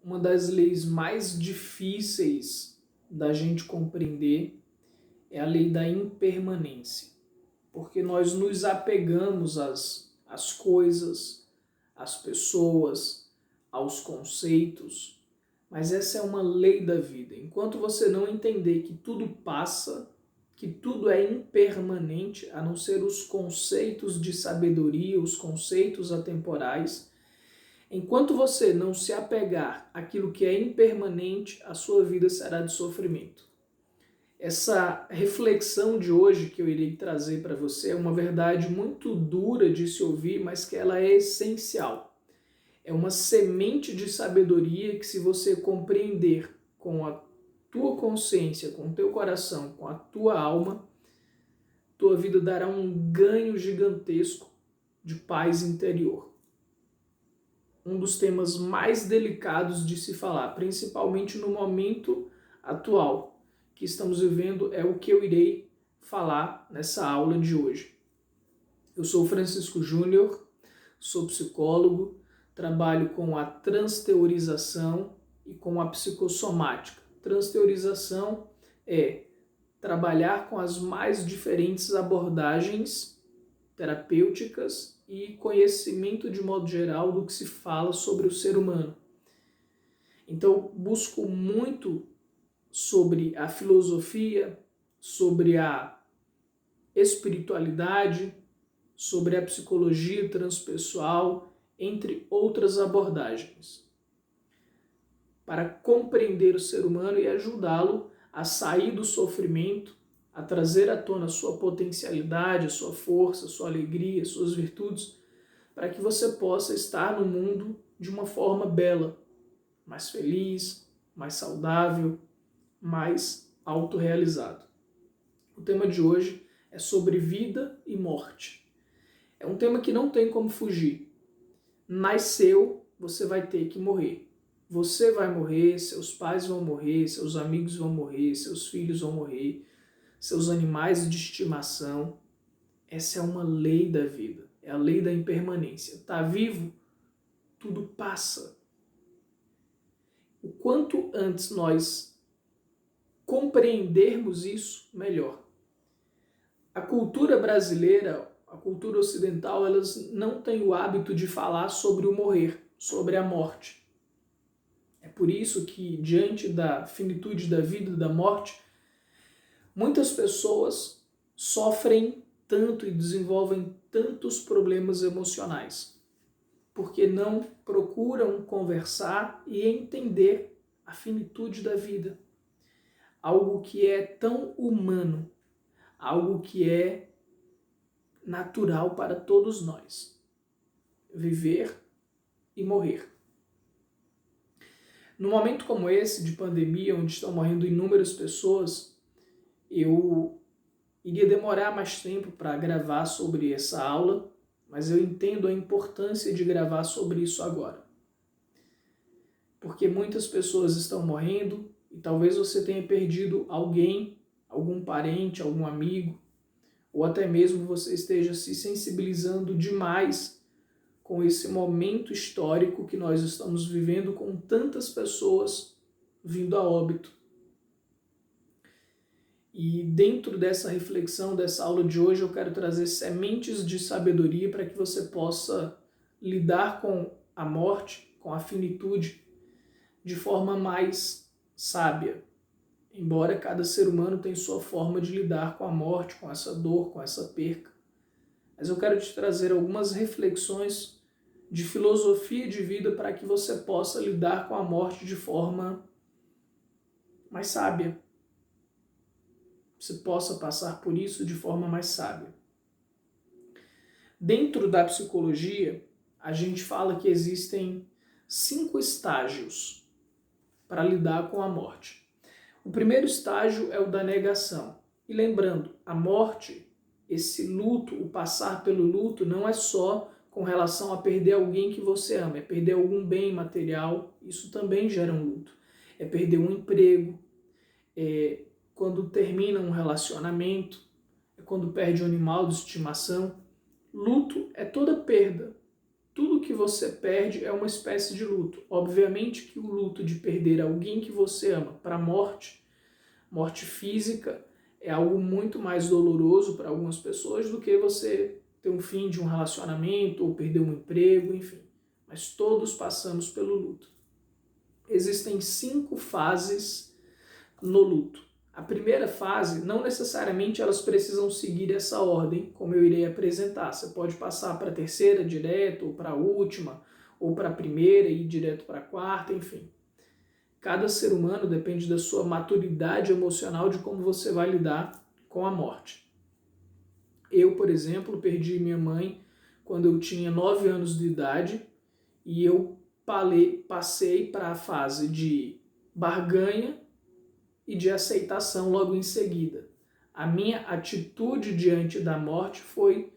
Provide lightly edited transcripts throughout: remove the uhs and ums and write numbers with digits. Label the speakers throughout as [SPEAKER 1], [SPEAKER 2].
[SPEAKER 1] uma das leis mais difíceis da gente compreender é a lei da impermanência, porque nós nos apegamos às coisas, às pessoas, aos conceitos, mas essa é uma lei da vida. Enquanto você não entender que tudo passa, que tudo é impermanente, a não ser os conceitos de sabedoria, os conceitos atemporais, enquanto você não se apegar àquilo que é impermanente, a sua vida será de sofrimento. Essa reflexão de hoje que eu irei trazer para você é uma verdade muito dura de se ouvir, mas que ela é essencial. É uma semente de sabedoria que, se você compreender com a tua consciência, com o teu coração, com a tua alma, tua vida dará um ganho gigantesco de paz interior. Um dos temas mais delicados de se falar, principalmente no momento atual que estamos vivendo, é o que eu irei falar nessa aula de hoje. Eu sou Francisco Júnior, sou psicólogo, trabalho com a transteorização e com a psicossomática. Transteorização é trabalhar com as mais diferentes abordagens terapêuticas e conhecimento de modo geral do que se fala sobre o ser humano. Então, busco muito sobre a filosofia, sobre a espiritualidade, sobre a psicologia transpessoal, entre outras abordagens, para compreender o ser humano e ajudá-lo a sair do sofrimento, a trazer à tona a sua potencialidade, a sua força, a sua alegria, as suas virtudes, para que você possa estar no mundo de uma forma bela, mais feliz, mais saudável, mais autorrealizado. O tema de hoje é sobre vida e morte. É um tema que não tem como fugir. Nasceu, você vai ter que morrer. Você vai morrer, seus pais vão morrer, seus amigos vão morrer, seus filhos vão morrer, seus animais de estimação. Essa é uma lei da vida, é a lei da impermanência. Está vivo, tudo passa. O quanto antes nós compreendermos isso, melhor. A cultura brasileira, a cultura ocidental, elas não têm o hábito de falar sobre o morrer, sobre a morte. É por isso que, diante da finitude da vida e da morte, muitas pessoas sofrem tanto e desenvolvem tantos problemas emocionais, porque não procuram conversar e entender a finitude da vida. Algo que é tão humano, algo que é natural para todos nós. Viver e morrer. Num momento como esse de pandemia, onde estão morrendo inúmeras pessoas, eu iria demorar mais tempo para gravar sobre essa aula, mas eu entendo a importância de gravar sobre isso agora. Porque muitas pessoas estão morrendo e talvez você tenha perdido alguém, algum parente, algum amigo, ou até mesmo você esteja se sensibilizando demais com esse momento histórico que nós estamos vivendo, com tantas pessoas vindo a óbito. E dentro dessa reflexão, dessa aula de hoje, eu quero trazer sementes de sabedoria para que você possa lidar com a morte, com a finitude, de forma mais sábia. Embora cada ser humano tenha sua forma de lidar com a morte, com essa dor, com essa perca. Mas eu quero te trazer algumas reflexões de filosofia de vida para que você possa lidar com a morte de forma mais sábia. Você possa passar por isso de forma mais sábia. Dentro da psicologia, a gente fala que existem 5 estágios para lidar com a morte. O primeiro estágio é o da negação. E lembrando, a morte, esse luto, o passar pelo luto, não é só com relação a perder alguém que você ama, é perder algum bem material, isso também gera um luto. É perder um emprego, é quando termina um relacionamento, é quando perde um animal de estimação. Luto é toda perda, tudo que você perde é uma espécie de luto. Obviamente que o luto de perder alguém que você ama para a morte física, é algo muito mais doloroso para algumas pessoas do que você ter um fim de um relacionamento ou perder um emprego, enfim. Mas todos passamos pelo luto. Existem 5 fases no luto. A primeira fase, não necessariamente elas precisam seguir essa ordem, como eu irei apresentar. Você pode passar para a terceira direto, ou para a última, ou para a primeira e ir direto para a quarta, enfim. Cada ser humano depende da sua maturidade emocional, de como você vai lidar com a morte. Eu, por exemplo, perdi minha mãe quando eu tinha 9 anos de idade e eu passei para a fase de barganha e de aceitação logo em seguida. A minha atitude diante da morte foi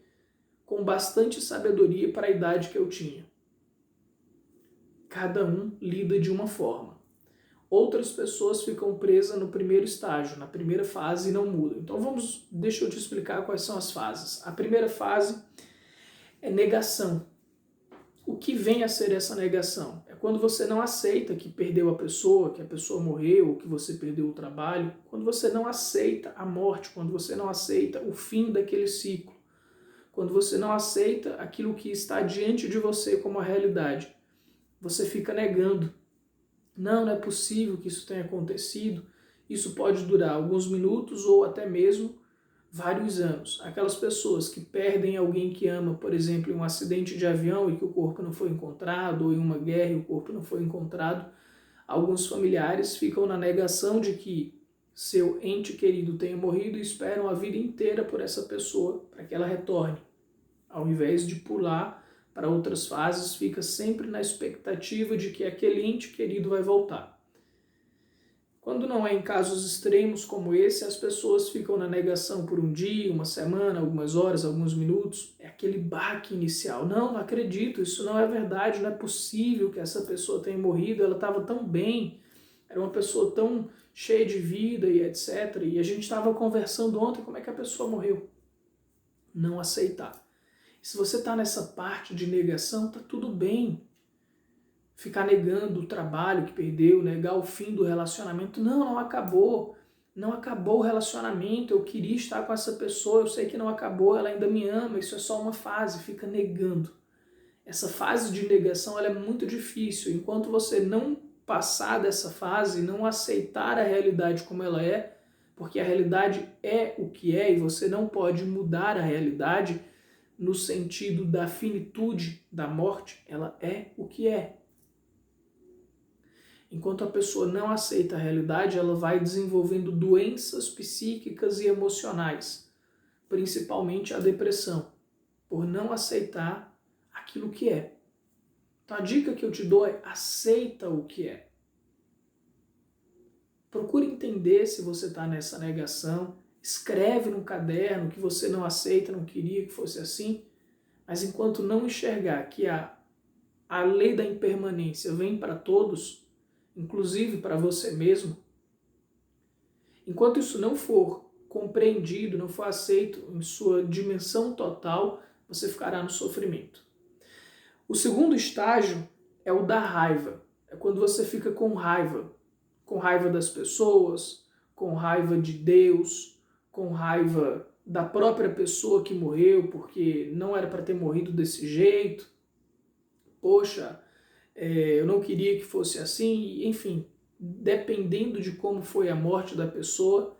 [SPEAKER 1] com bastante sabedoria para a idade que eu tinha. Cada um lida de uma forma. Outras pessoas ficam presas no primeiro estágio, na primeira fase e não mudam. Então deixa eu te explicar quais são as fases. A primeira fase é negação. O que vem a ser essa negação? É quando você não aceita que perdeu a pessoa, que a pessoa morreu, que você perdeu o trabalho. Quando você não aceita a morte, quando você não aceita o fim daquele ciclo. Quando você não aceita aquilo que está diante de você como a realidade. Você fica negando. Não é possível que isso tenha acontecido. Isso pode durar alguns minutos ou até mesmo vários anos. Aquelas pessoas que perdem alguém que ama, por exemplo, em um acidente de avião e que o corpo não foi encontrado, ou em uma guerra e o corpo não foi encontrado, alguns familiares ficam na negação de que seu ente querido tenha morrido e esperam a vida inteira por essa pessoa para que ela retorne. Ao invés de pular para outras fases, fica sempre na expectativa de que aquele ente querido vai voltar. Quando não é em casos extremos como esse, as pessoas ficam na negação por um dia, uma semana, algumas horas, alguns minutos. É aquele baque inicial. Não acredito, isso não é verdade, não é possível que essa pessoa tenha morrido, ela estava tão bem, era uma pessoa tão cheia de vida e etc. E a gente estava conversando ontem como é que a pessoa morreu. Não aceitar. Se você está nessa parte de negação, está tudo bem. Ficar negando o trabalho que perdeu, negar o fim do relacionamento. Não acabou. Não acabou o relacionamento, eu queria estar com essa pessoa, eu sei que não acabou, ela ainda me ama, isso é só uma fase, fica negando. Essa fase de negação ela é muito difícil. Enquanto você não passar dessa fase, não aceitar a realidade como ela é, porque a realidade é o que é e você não pode mudar a realidade no sentido da finitude da morte, ela é o que é. Enquanto a pessoa não aceita a realidade, ela vai desenvolvendo doenças psíquicas e emocionais, principalmente a depressão, por não aceitar aquilo que é. Então a dica que eu te dou é: aceita o que é. Procure entender se você está nessa negação, escreve no caderno que você não aceita, não queria que fosse assim, mas enquanto não enxergar que a lei da impermanência vem para todos, inclusive para você mesmo, enquanto isso não for compreendido, não for aceito em sua dimensão total, você ficará no sofrimento. O segundo estágio é o da raiva. É quando você fica com raiva das pessoas, com raiva de Deus, com raiva da própria pessoa que morreu, porque não era para ter morrido desse jeito. Poxa, eu não queria que fosse assim, enfim, dependendo de como foi a morte da pessoa,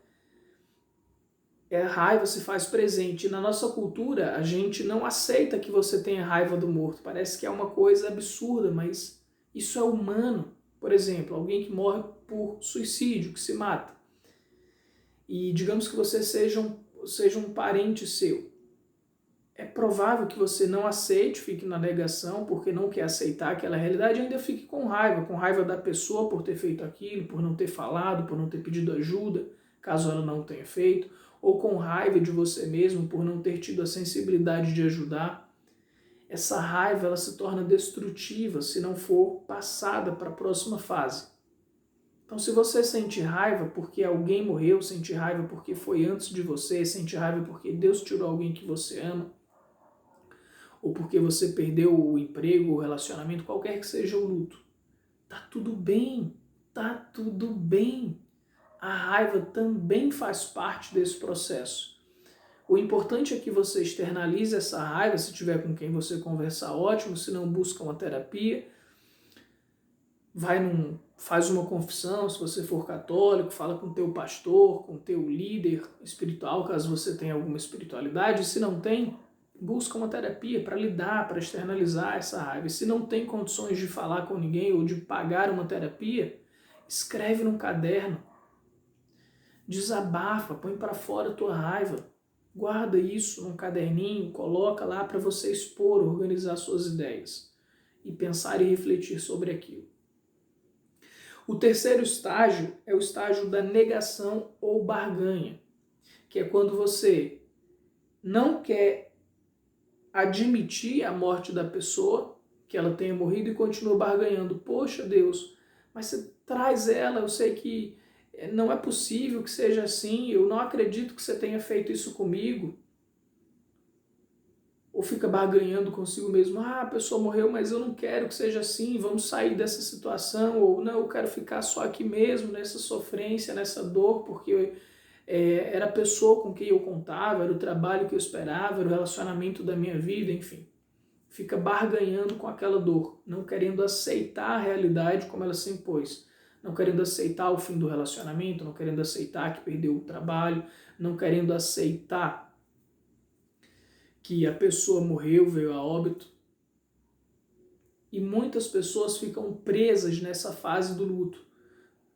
[SPEAKER 1] a raiva se faz presente. E na nossa cultura, a gente não aceita que você tenha raiva do morto. Parece que é uma coisa absurda, mas isso é humano. Por exemplo, alguém que morre por suicídio, que se mata. E digamos que você seja um parente seu. É provável que você não aceite, fique na negação, porque não quer aceitar aquela realidade e ainda fique com raiva da pessoa por ter feito aquilo, por não ter falado, por não ter pedido ajuda, caso ela não tenha feito, ou com raiva de você mesmo por não ter tido a sensibilidade de ajudar. Essa raiva ela se torna destrutiva se não for passada para a próxima fase. Então, se você sente raiva porque alguém morreu, sente raiva porque foi antes de você, sente raiva porque Deus tirou alguém que você ama, ou porque você perdeu o emprego, o relacionamento, qualquer que seja o luto. Tá tudo bem, tá tudo bem. A raiva também faz parte desse processo. O importante é que você externalize essa raiva, se tiver com quem você conversar, ótimo, se não, busca uma terapia, faz uma confissão, se você for católico, fala com o teu pastor, com o teu líder espiritual, caso você tenha alguma espiritualidade, se não tem, busca uma terapia para lidar, para externalizar essa raiva. E se não tem condições de falar com ninguém ou de pagar uma terapia, escreve num caderno, desabafa, põe para fora a tua raiva, guarda isso num caderninho, coloca lá para você expor, organizar suas ideias e pensar e refletir sobre aquilo. O terceiro estágio é o estágio da negação ou barganha, que é quando você não quer admitir a morte da pessoa, que ela tenha morrido, e continua barganhando. Poxa, Deus, mas você traz ela, eu sei que não é possível que seja assim, eu não acredito que você tenha feito isso comigo. Ou fica barganhando consigo mesmo, a pessoa morreu, mas eu não quero que seja assim, vamos sair dessa situação, ou não, eu quero ficar só aqui mesmo, nessa sofrência, nessa dor, porque era a pessoa com quem eu contava, era o trabalho que eu esperava, era o relacionamento da minha vida, enfim. Fica barganhando com aquela dor, não querendo aceitar a realidade como ela se impôs, não querendo aceitar o fim do relacionamento, não querendo aceitar que perdeu o trabalho, não querendo aceitar que a pessoa morreu, veio a óbito. E muitas pessoas ficam presas nessa fase do luto.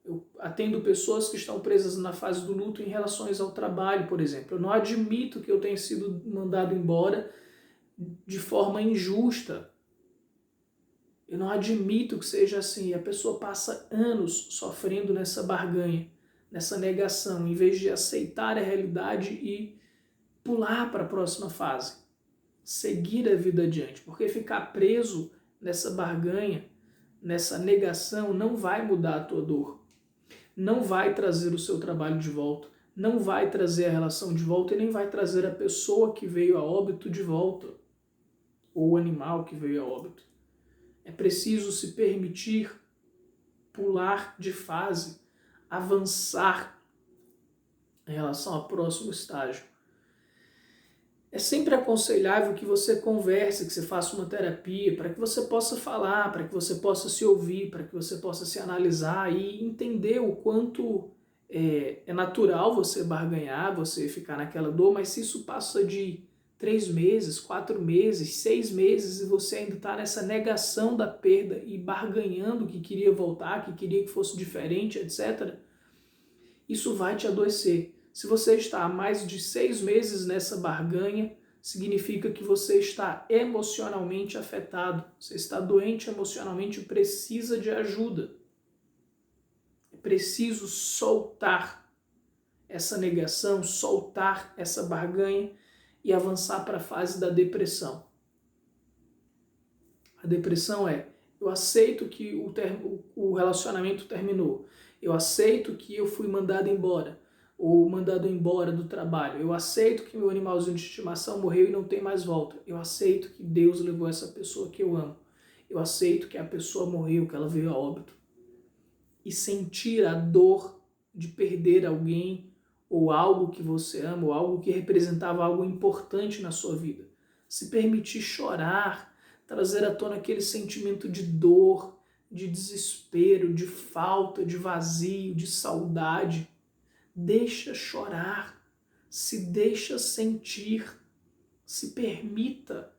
[SPEAKER 1] Eu atendo pessoas que estão presas na fase do luto em relações ao trabalho, por exemplo. Eu não admito que eu tenha sido mandado embora de forma injusta. Eu não admito que seja assim. A pessoa passa anos sofrendo nessa barganha, nessa negação, em vez de aceitar a realidade e pular para a próxima fase. Seguir a vida adiante, porque ficar preso nessa barganha, nessa negação, não vai mudar a tua dor, não vai trazer o seu trabalho de volta, não vai trazer a relação de volta e nem vai trazer a pessoa que veio a óbito de volta, ou o animal que veio a óbito. É preciso se permitir pular de fase, avançar em relação ao próximo estágio. É sempre aconselhável que você converse, que você faça uma terapia, para que você possa falar, para que você possa se ouvir, para que você possa se analisar e entender o quanto é natural você barganhar, você ficar naquela dor, mas se isso passa de 3 meses, 4 meses, 6 meses e você ainda está nessa negação da perda e barganhando que queria voltar, que queria que fosse diferente, etc., isso vai te adoecer. Se você está há mais de 6 meses nessa barganha, significa que você está emocionalmente afetado. Você está doente emocionalmente e precisa de ajuda. É preciso soltar essa negação, soltar essa barganha e avançar para a fase da depressão. A depressão é: eu aceito que o relacionamento terminou, eu aceito que eu fui mandado embora, ou mandado embora do trabalho, eu aceito que meu animalzinho de estimação morreu e não tem mais volta, eu aceito que Deus levou essa pessoa que eu amo, eu aceito que a pessoa morreu, que ela veio a óbito. E sentir a dor de perder alguém, ou algo que você ama, ou algo que representava algo importante na sua vida. Se permitir chorar, trazer à tona aquele sentimento de dor, de desespero, de falta, de vazio, de saudade. Deixa chorar, se deixa sentir, se permita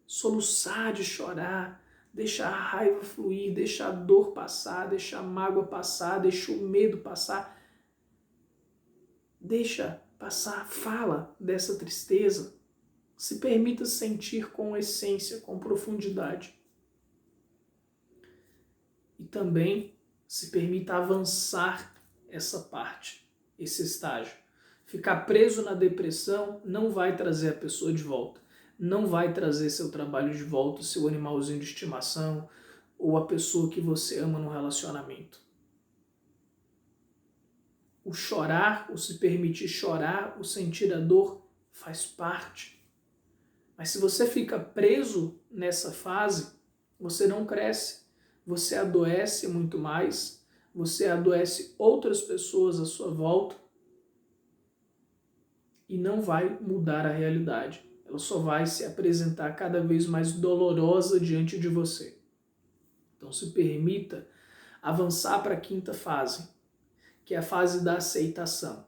[SPEAKER 1] soluçar de chorar, deixa a raiva fluir, deixa a dor passar, deixa a mágoa passar, deixa o medo passar. Deixa passar, fala dessa tristeza, se permita sentir com essência, com profundidade. E também se permita avançar essa parte, esse estágio. Ficar preso na depressão não vai trazer a pessoa de volta, não vai trazer seu trabalho de volta, seu animalzinho de estimação ou a pessoa que você ama no relacionamento. O chorar, o se permitir chorar, o sentir a dor faz parte. Mas se você fica preso nessa fase, você não cresce, você adoece muito mais, você adoece outras pessoas à sua volta e não vai mudar a realidade. Ela só vai se apresentar cada vez mais dolorosa diante de você. Então se permita avançar para a quinta fase, que é a fase da aceitação.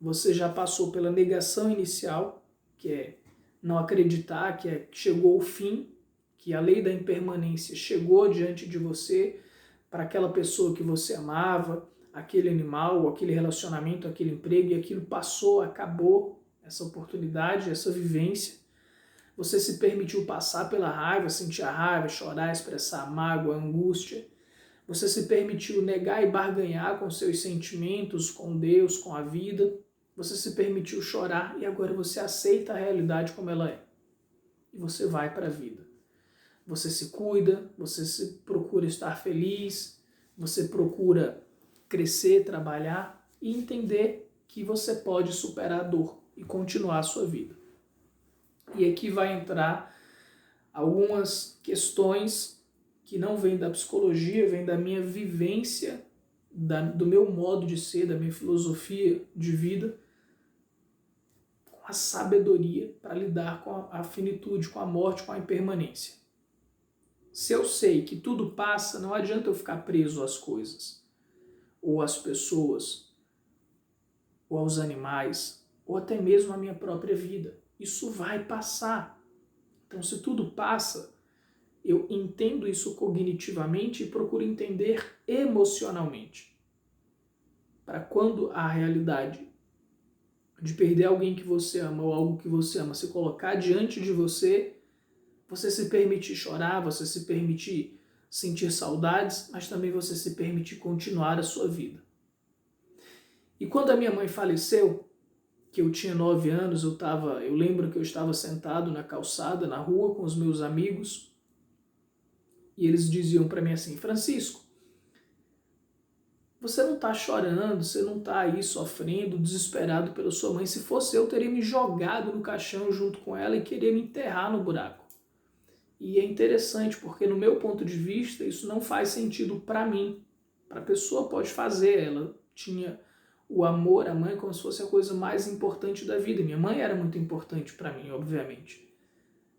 [SPEAKER 1] Você já passou pela negação inicial, que é não acreditar que chegou o fim, que a lei da impermanência chegou diante de você, para aquela pessoa que você amava, aquele animal, aquele relacionamento, aquele emprego, e aquilo passou, acabou, essa oportunidade, essa vivência. Você se permitiu passar pela raiva, sentir a raiva, chorar, expressar a mágoa, a angústia. Você se permitiu negar e barganhar com seus sentimentos, com Deus, com a vida. Você se permitiu chorar e agora você aceita a realidade como ela é. E você vai para a vida. Você se cuida, você se procura estar feliz, você procura crescer, trabalhar e entender que você pode superar a dor e continuar a sua vida. E aqui vai entrar algumas questões que não vêm da psicologia, vêm da minha vivência, do meu modo de ser, da minha filosofia de vida, com a sabedoria para lidar com a finitude, com a morte, com a impermanência. Se eu sei que tudo passa, não adianta eu ficar preso às coisas, ou às pessoas, ou aos animais, ou até mesmo à minha própria vida. Isso vai passar. Então, se tudo passa, eu entendo isso cognitivamente e procuro entender emocionalmente. Para quando a realidade de perder alguém que você ama ou algo que você ama se colocar diante de você, você se permitir chorar, você se permitir sentir saudades, mas também você se permitir continuar a sua vida. E quando a minha mãe faleceu, que eu tinha 9 anos, eu lembro que eu estava sentado na calçada, na rua, com os meus amigos, e eles diziam para mim assim: Francisco, você não está chorando, você não está aí sofrendo, desesperado pela sua mãe. Se fosse eu, teria me jogado no caixão junto com ela e queria me enterrar no buraco. E é interessante, porque no meu ponto de vista, isso não faz sentido para mim. Para a pessoa pode fazer, ela tinha o amor, a mãe, como se fosse a coisa mais importante da vida. Minha mãe era muito importante para mim, obviamente.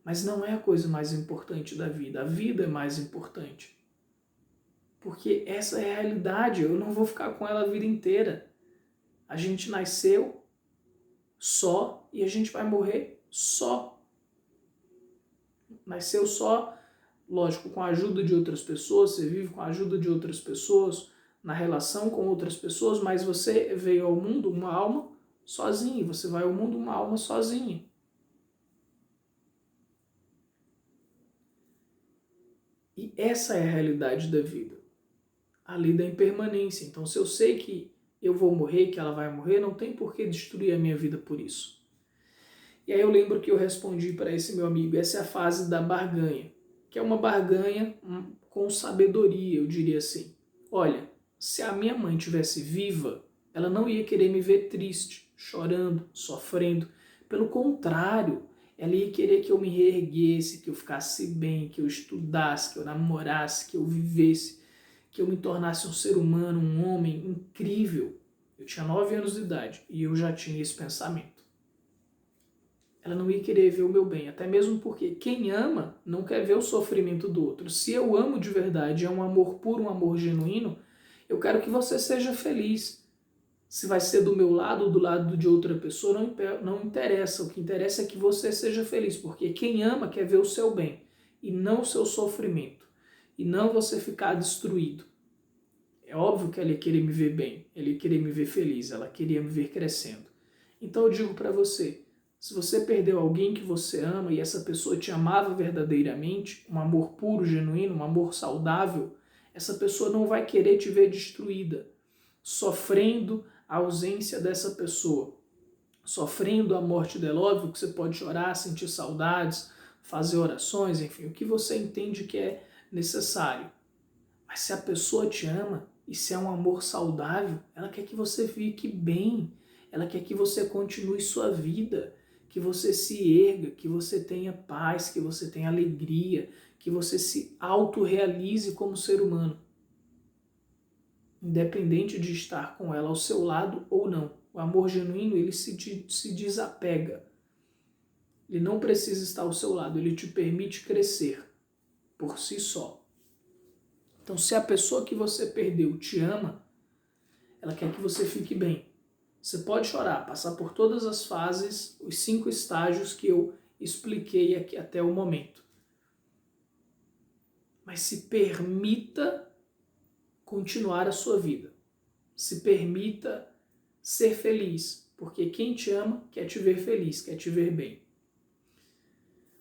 [SPEAKER 1] Mas não é a coisa mais importante da vida. A vida é mais importante. Porque essa é a realidade. Eu não vou ficar com ela a vida inteira. A gente nasceu só e a gente vai morrer só. Nasceu só, lógico, com a ajuda de outras pessoas, você vive com a ajuda de outras pessoas, na relação com outras pessoas, mas você veio ao mundo uma alma sozinha, você vai ao mundo uma alma sozinha. E essa é a realidade da vida, a lei da impermanência. Então, se eu sei que eu vou morrer, que ela vai morrer, não tem por que destruir a minha vida por isso. E aí eu lembro que eu respondi para esse meu amigo, essa é a fase da barganha, que é uma barganha com sabedoria, eu diria assim. Olha, se a minha mãe tivesse viva, ela não ia querer me ver triste, chorando, sofrendo. Pelo contrário, ela ia querer que eu me reerguesse, que eu ficasse bem, que eu estudasse, que eu namorasse, que eu vivesse, que eu me tornasse um ser humano, um homem incrível. Eu tinha 9 anos de idade e eu já tinha esse pensamento. Ela não ia querer ver o meu bem, até mesmo porque quem ama não quer ver o sofrimento do outro. Se eu amo de verdade, é um amor puro, um amor genuíno, eu quero que você seja feliz. Se vai ser do meu lado ou do lado de outra pessoa, não interessa. O que interessa é que você seja feliz, porque quem ama quer ver o seu bem e não o seu sofrimento, e não você ficar destruído. É óbvio que ela ia querer me ver bem, ela ia querer me ver feliz, ela queria me ver crescendo. Então eu digo para você, se você perdeu alguém que você ama e essa pessoa te amava verdadeiramente, um amor puro, genuíno, um amor saudável, essa pessoa não vai querer te ver destruída, sofrendo a ausência dessa pessoa, sofrendo a morte dela. Óbvio que você pode chorar, sentir saudades, fazer orações, enfim, o que você entende que é necessário. Mas se a pessoa te ama e se é um amor saudável, ela quer que você fique bem, ela quer que você continue sua vida, que você se erga, que você tenha paz, que você tenha alegria, que você se autorrealize como ser humano, independente de estar com ela ao seu lado ou não. O amor genuíno, ele se desapega. Ele não precisa estar ao seu lado, ele te permite crescer por si só. Então, se a pessoa que você perdeu te ama, ela quer que você fique bem. Você pode chorar, passar por todas as fases, os 5 estágios que eu expliquei aqui até o momento. Mas se permita continuar a sua vida. Se permita ser feliz, porque quem te ama quer te ver feliz, quer te ver bem.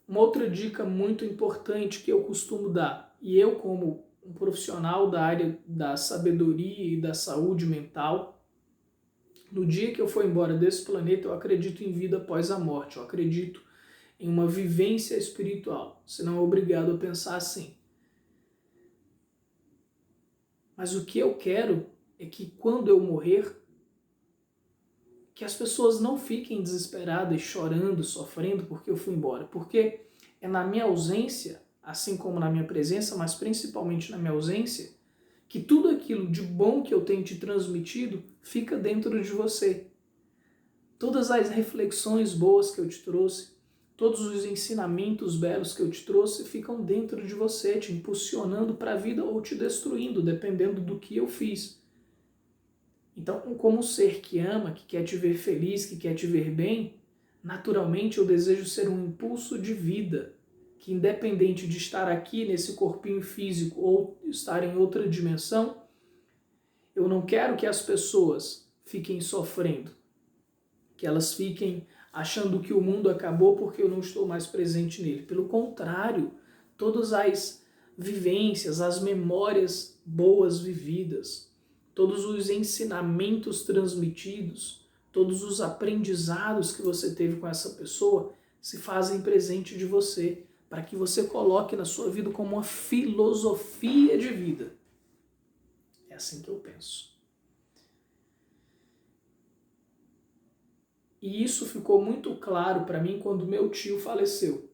[SPEAKER 1] Uma outra dica muito importante que eu costumo dar, e eu como um profissional da área da sabedoria e da saúde mental, no dia que eu for embora desse planeta, eu acredito em vida após a morte, eu acredito em uma vivência espiritual, senão é obrigado a pensar assim. Mas o que eu quero é que quando eu morrer, que as pessoas não fiquem desesperadas, chorando, sofrendo porque eu fui embora, porque é na minha ausência, assim como na minha presença, mas principalmente na minha ausência, que tudo aquilo de bom que eu tenho te transmitido fica dentro de você. Todas as reflexões boas que eu te trouxe, todos os ensinamentos belos que eu te trouxe ficam dentro de você, te impulsionando para a vida ou te destruindo, dependendo do que eu fiz. Então, como um ser que ama, que quer te ver feliz, que quer te ver bem, naturalmente eu desejo ser um impulso de vida, que independente de estar aqui nesse corpinho físico ou estar em outra dimensão, eu não quero que as pessoas fiquem sofrendo, que elas fiquem achando que o mundo acabou porque eu não estou mais presente nele. Pelo contrário, todas as vivências, as memórias boas vividas, todos os ensinamentos transmitidos, todos os aprendizados que você teve com essa pessoa se fazem presente de você, para que você coloque na sua vida como uma filosofia de vida. É assim que eu penso. E isso ficou muito claro para mim quando meu tio faleceu.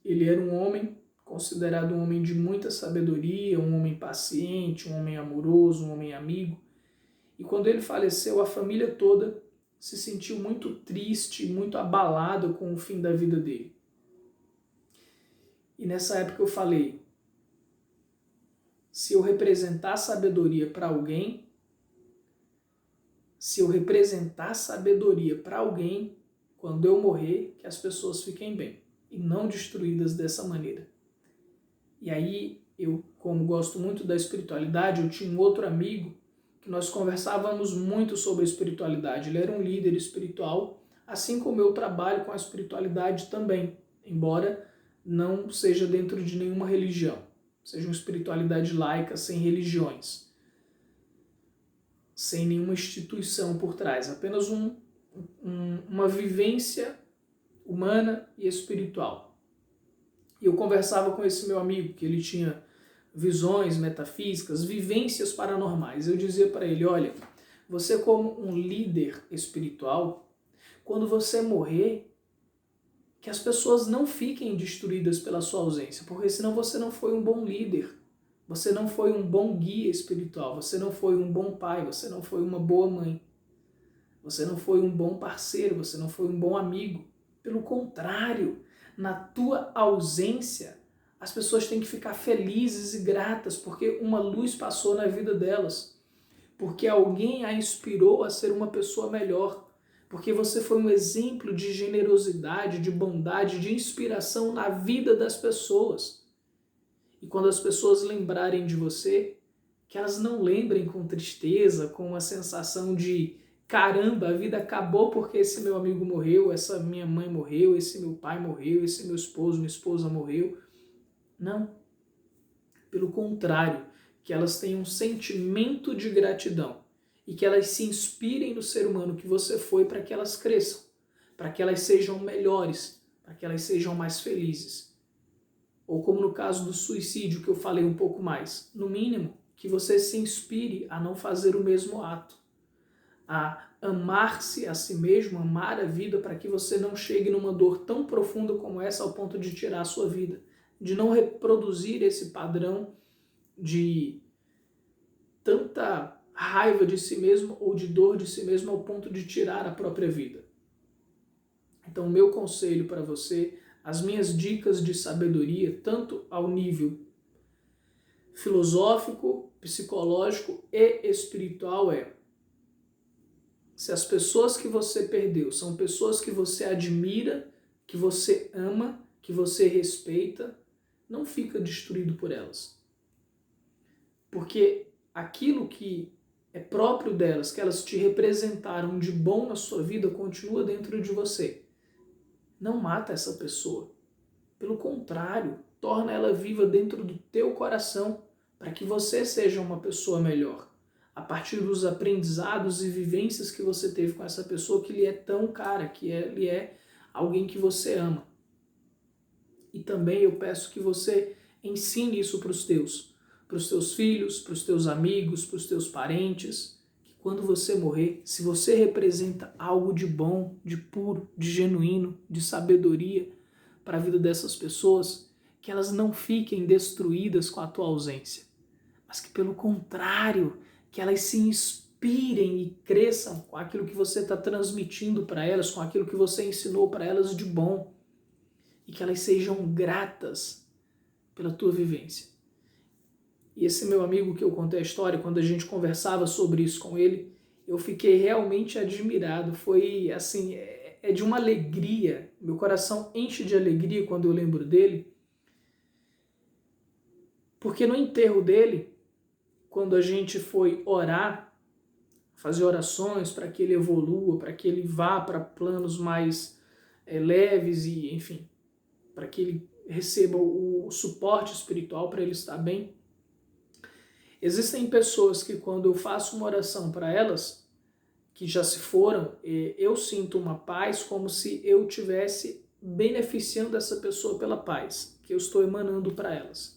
[SPEAKER 1] Ele era um homem considerado um homem de muita sabedoria, um homem paciente, um homem amoroso, um homem amigo. E quando ele faleceu, a família toda se sentiu muito triste, muito abalada com o fim da vida dele. E nessa época eu falei, se eu representar sabedoria para alguém, quando eu morrer, que as pessoas fiquem bem e não destruídas dessa maneira. E aí, eu, como gosto muito da espiritualidade, eu tinha um outro amigo que nós conversávamos muito sobre a espiritualidade. Ele era um líder espiritual, assim como eu trabalho com a espiritualidade também, embora não seja dentro de nenhuma religião, seja uma espiritualidade laica, sem religiões, sem nenhuma instituição por trás, apenas uma vivência humana e espiritual. E eu conversava com esse meu amigo, que ele tinha visões metafísicas, vivências paranormais. Eu dizia para ele, olha, você como um líder espiritual, quando você morrer, que as pessoas não fiquem destruídas pela sua ausência, porque senão você não foi um bom líder, você não foi um bom guia espiritual, você não foi um bom pai, você não foi uma boa mãe, você não foi um bom parceiro, você não foi um bom amigo. Pelo contrário, na tua ausência, as pessoas têm que ficar felizes e gratas porque uma luz passou na vida delas, porque alguém a inspirou a ser uma pessoa melhor, porque você foi um exemplo de generosidade, de bondade, de inspiração na vida das pessoas. E quando as pessoas lembrarem de você, que elas não lembrem com tristeza, com uma sensação de caramba, a vida acabou porque esse meu amigo morreu, essa minha mãe morreu, esse meu pai morreu, esse meu esposo, minha esposa morreu. Não. Pelo contrário, que elas tenham um sentimento de gratidão e que elas se inspirem no ser humano que você foi para que elas cresçam, para que elas sejam melhores, para que elas sejam mais felizes. Ou como no caso do suicídio, que eu falei um pouco mais, no mínimo, que você se inspire a não fazer o mesmo ato, a amar-se a si mesmo, amar a vida, para que você não chegue numa dor tão profunda como essa ao ponto de tirar a sua vida, de não reproduzir esse padrão de tanta raiva de si mesmo ou de dor de si mesmo ao ponto de tirar a própria vida. Então, o meu conselho para você, as minhas dicas de sabedoria, tanto ao nível filosófico, psicológico e espiritual se as pessoas que você perdeu são pessoas que você admira, que você ama, que você respeita, não fica destruído por elas. Porque aquilo que é próprio delas, que elas te representaram de bom na sua vida, continua dentro de você. Não mata essa pessoa. Pelo contrário, torna ela viva dentro do teu coração, para que você seja uma pessoa melhor, a partir dos aprendizados e vivências que você teve com essa pessoa que lhe é tão cara, que lhe é alguém que você ama. E também eu peço que você ensine isso para os teus filhos, para os teus amigos, para os teus parentes, que quando você morrer, se você representa algo de bom, de puro, de genuíno, de sabedoria para a vida dessas pessoas, que elas não fiquem destruídas com a tua ausência, mas que pelo contrário, que elas se inspirem e cresçam com aquilo que você está transmitindo para elas, com aquilo que você ensinou para elas de bom, e que elas sejam gratas pela tua vivência. E esse meu amigo que eu contei a história, quando a gente conversava sobre isso com ele, eu fiquei realmente admirado. Foi assim, é de uma alegria, meu coração enche de alegria quando eu lembro dele, porque no enterro dele, quando a gente foi orar, fazer orações para que ele evolua, para que ele vá para planos mais leves e, enfim, para que ele receba o suporte espiritual para ele estar bem. Existem pessoas que quando eu faço uma oração para elas, que já se foram, eu sinto uma paz como se eu tivesse beneficiando essa pessoa pela paz que eu estou emanando para elas.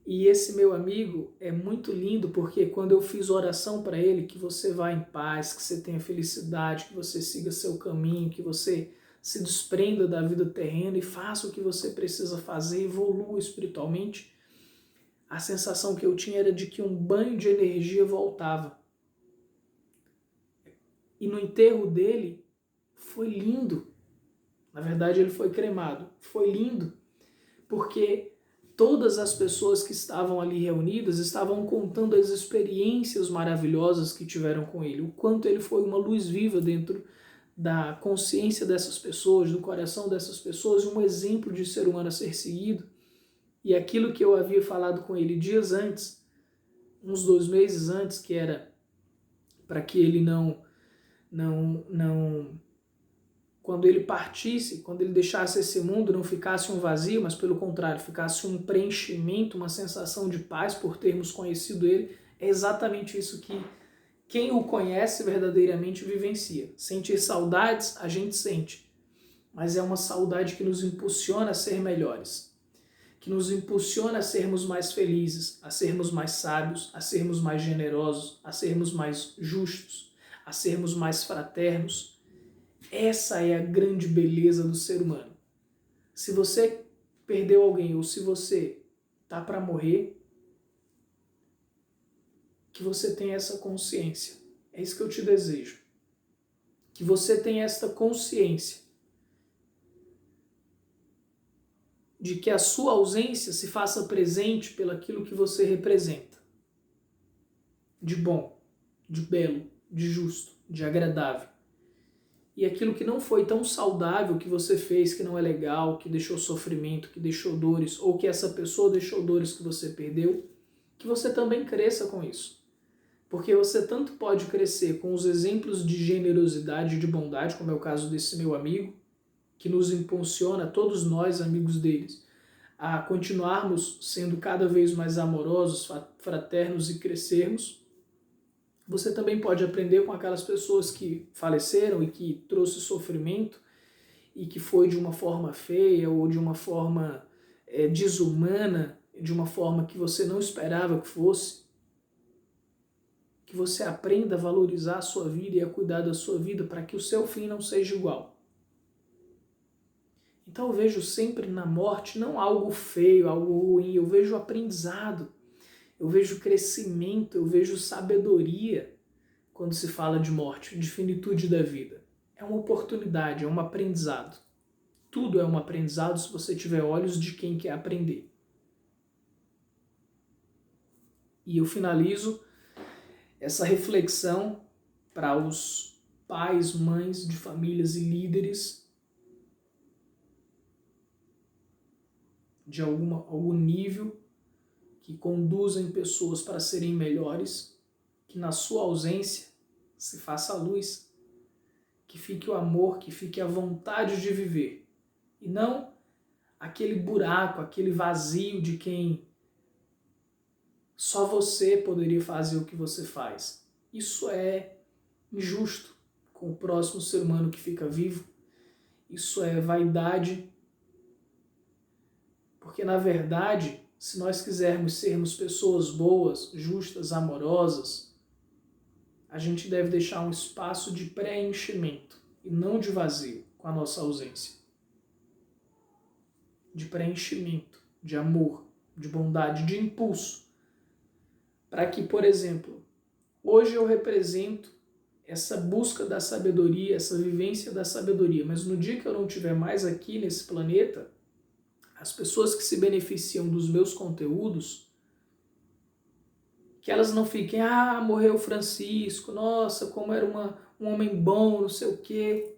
[SPEAKER 1] E esse meu amigo é muito lindo porque quando eu fiz oração para ele, que você vá em paz, que você tenha felicidade, que você siga seu caminho, que você se desprenda da vida terrena e faça o que você precisa fazer, evolua espiritualmente, a sensação que eu tinha era de que um banho de energia voltava. E no enterro dele foi lindo. Na verdade, ele foi cremado. Foi lindo porque todas as pessoas que estavam ali reunidas estavam contando as experiências maravilhosas que tiveram com ele, o quanto ele foi uma luz viva dentro da consciência dessas pessoas, do coração dessas pessoas, um exemplo de ser humano a ser seguido. E aquilo que eu havia falado com ele dias antes, uns 2 meses antes, que era para que ele não quando ele partisse, quando ele deixasse esse mundo, não ficasse um vazio, mas pelo contrário, ficasse um preenchimento, uma sensação de paz por termos conhecido ele, é exatamente isso que quem o conhece verdadeiramente vivencia. Sentir saudades, a gente sente, mas é uma saudade que nos impulsiona a ser melhores, que nos impulsiona a sermos mais felizes, a sermos mais sábios, a sermos mais generosos, a sermos mais justos, a sermos mais fraternos. Essa é a grande beleza do ser humano. Se você perdeu alguém ou se você está para morrer, que você tenha essa consciência. É isso que eu te desejo. Que você tenha esta consciência de que a sua ausência se faça presente pelaquilo que você representa. De bom, de belo, de justo, de agradável. E aquilo que não foi tão saudável que você fez, que não é legal, que deixou sofrimento, que deixou dores, ou que essa pessoa deixou dores que você perdeu, que você também cresça com isso. Porque você tanto pode crescer com os exemplos de generosidade e de bondade, como é o caso desse meu amigo, que nos impulsiona, todos nós, amigos deles, a continuarmos sendo cada vez mais amorosos, fraternos e crescermos. Você também pode aprender com aquelas pessoas que faleceram e que trouxe sofrimento e que foi de uma forma feia ou de uma forma desumana, de uma forma que você não esperava que fosse. que você aprenda a valorizar a sua vida e a cuidar da sua vida para que o seu fim não seja igual. Então eu vejo sempre na morte não algo feio, algo ruim, eu vejo aprendizado, eu vejo crescimento, eu vejo sabedoria quando se fala de morte, de finitude da vida. É uma oportunidade, é um aprendizado. Tudo é um aprendizado se você tiver olhos de quem quer aprender. E eu finalizo essa reflexão para os pais, mães de famílias e líderes de algum nível que conduzem pessoas para serem melhores, que na sua ausência se faça a luz, que fique o amor, que fique a vontade de viver, e não aquele buraco, aquele vazio de quem só você poderia fazer o que você faz. Isso é injusto com o próximo ser humano que fica vivo, isso é vaidade, porque na verdade, se nós quisermos sermos pessoas boas, justas, amorosas, a gente deve deixar um espaço de preenchimento e não de vazio com a nossa ausência. De preenchimento, de amor, de bondade, de impulso. Para que, por exemplo, hoje eu represento essa busca da sabedoria, essa vivência da sabedoria, mas no dia que eu não estiver mais aqui nesse planeta, as pessoas que se beneficiam dos meus conteúdos, que elas não fiquem, morreu Francisco, nossa, como era um homem bom, não sei o quê.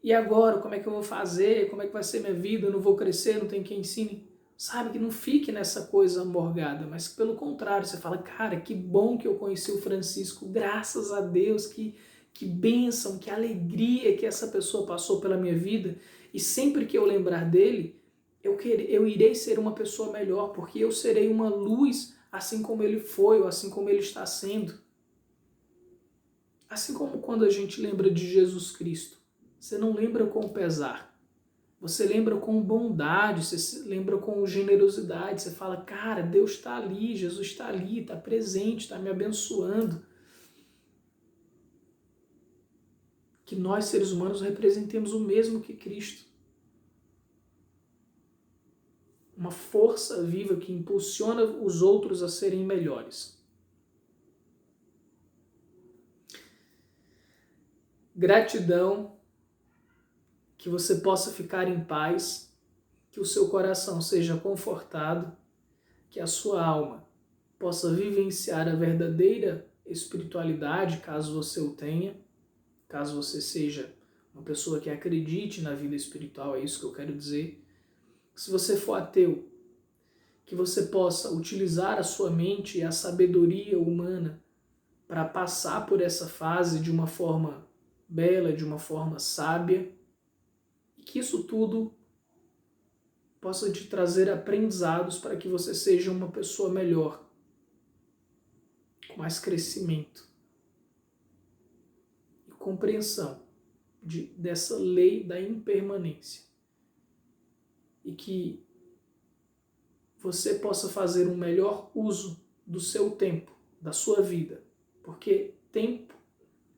[SPEAKER 1] E agora, como é que eu vou fazer? Como é que vai ser minha vida? Eu não vou crescer, não tem quem ensine. Sabe, que não fique nessa coisa morgada, mas que pelo contrário, você fala, cara, que bom que eu conheci o Francisco, graças a Deus, que bênção, que alegria que essa pessoa passou pela minha vida. E sempre que eu lembrar dele, eu irei ser uma pessoa melhor, porque eu serei uma luz assim como ele foi, ou assim como ele está sendo. Assim como quando a gente lembra de Jesus Cristo, você não lembra com pesar, você lembra com bondade, você lembra com generosidade, você fala, cara, Deus está ali, Jesus está ali, está presente, está me abençoando. Que nós, seres humanos, representemos o mesmo que Cristo. Uma força viva que impulsiona os outros a serem melhores. Gratidão, que você possa ficar em paz, que o seu coração seja confortado, que a sua alma possa vivenciar a verdadeira espiritualidade, caso você o tenha, caso você seja uma pessoa que acredite na vida espiritual, é isso que eu quero dizer. Se você for ateu, que você possa utilizar a sua mente e a sabedoria humana para passar por essa fase de uma forma bela, de uma forma sábia, e que isso tudo possa te trazer aprendizados para que você seja uma pessoa melhor, com mais crescimento e compreensão dessa lei da impermanência. E que você possa fazer um melhor uso do seu tempo, da sua vida, porque tempo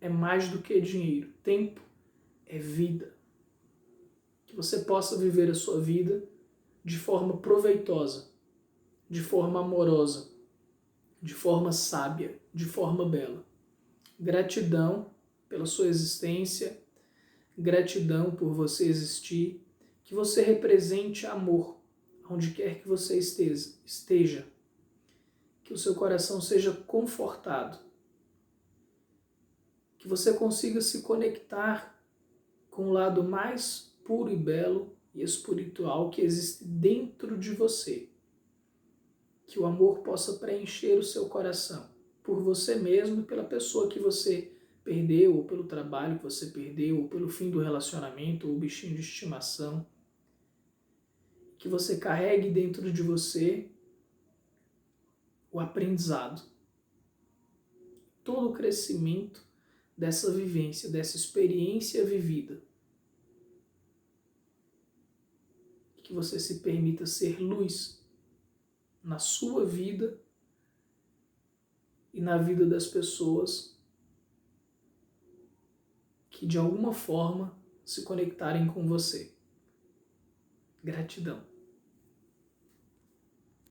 [SPEAKER 1] é mais do que dinheiro, tempo é vida. Que você possa viver a sua vida de forma proveitosa, de forma amorosa, de forma sábia, de forma bela. Gratidão pela sua existência, gratidão por você existir, que você represente amor onde quer que você esteja, que o seu coração seja confortado, que você consiga se conectar com o lado mais puro e belo e espiritual que existe dentro de você, que o amor possa preencher o seu coração, por você mesmo e pela pessoa que você perdeu, ou pelo trabalho que você perdeu, ou pelo fim do relacionamento, ou o bichinho de estimação. Que você carregue dentro de você o aprendizado, todo o crescimento dessa vivência, dessa experiência vivida. Que você se permita ser luz na sua vida e na vida das pessoas que de alguma forma se conectarem com você. Gratidão.